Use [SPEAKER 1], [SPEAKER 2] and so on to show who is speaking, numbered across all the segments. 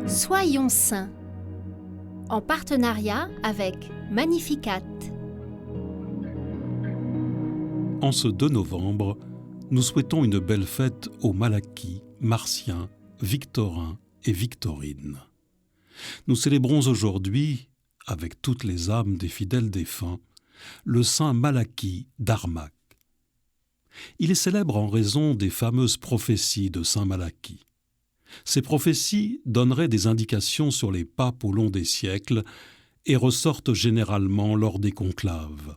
[SPEAKER 1] Soyons saints, en partenariat avec Magnificat.
[SPEAKER 2] En ce 2 novembre, nous souhaitons une belle fête aux Malachi, Marciens, Victorins et Victorines. Nous célébrons aujourd'hui, avec toutes les âmes des fidèles défunts, le saint Malachi d'Armac. Il est célèbre en raison des fameuses prophéties de saint Malachi. Ces prophéties donneraient des indications sur les papes au long des siècles et ressortent généralement lors des conclaves.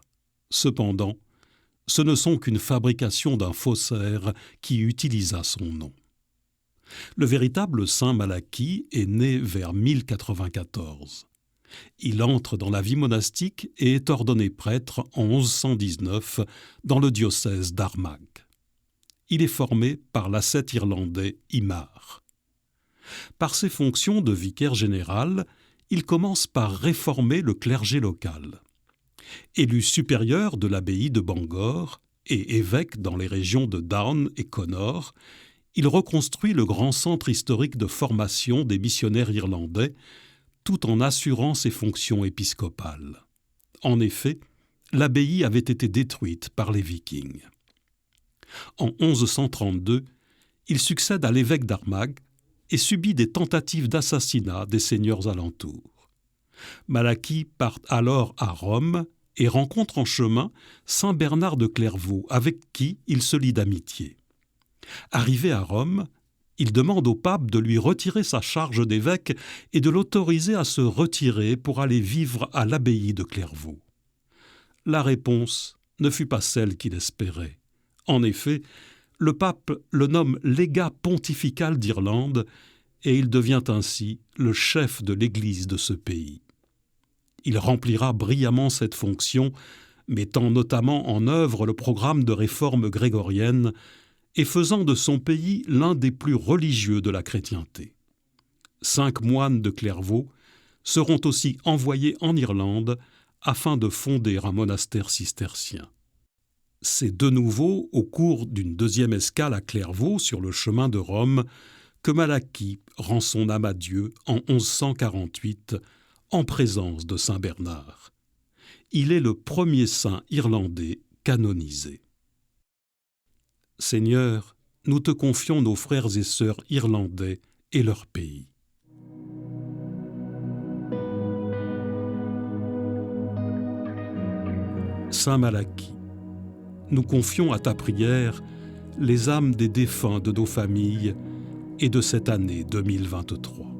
[SPEAKER 2] Cependant, ce ne sont qu'une fabrication d'un faussaire qui utilisa son nom. Le véritable saint Malachi est né vers 1094. Il entre dans la vie monastique et est ordonné prêtre en 1119 dans le diocèse d'Armagh. Il est formé par l'ascète irlandais Imar. Par ses fonctions de vicaire général, il commence par réformer le clergé local. Élu supérieur de l'abbaye de Bangor et évêque dans les régions de Down et Connaught, il reconstruit le grand centre historique de formation des missionnaires irlandais tout en assurant ses fonctions épiscopales. En effet, l'abbaye avait été détruite par les Vikings. En 1132, il succède à l'évêque d'Armagh et subit des tentatives d'assassinat des seigneurs alentours. Malachi part alors à Rome et rencontre en chemin saint Bernard de Clairvaux, avec qui il se lie d'amitié. Arrivé à Rome, il demande au pape de lui retirer sa charge d'évêque et de l'autoriser à se retirer pour aller vivre à l'abbaye de Clairvaux. La réponse ne fut pas celle qu'il espérait. En effet, le pape le nomme légat pontifical d'Irlande et il devient ainsi le chef de l'Église de ce pays. Il remplira brillamment cette fonction, mettant notamment en œuvre le programme de réforme grégorienne et faisant de son pays l'un des plus religieux de la chrétienté. 5 moines de Clairvaux seront aussi envoyés en Irlande afin de fonder un monastère cistercien. C'est de nouveau au cours d'une 2e escale à Clairvaux sur le chemin de Rome que Malachi rend son âme à Dieu en 1148 en présence de saint Bernard. Il est le premier saint irlandais canonisé. Seigneur, nous te confions nos frères et sœurs irlandais et leur pays. Saint Malachi, nous confions à ta prière les âmes des défunts de nos familles et de cette année 2023.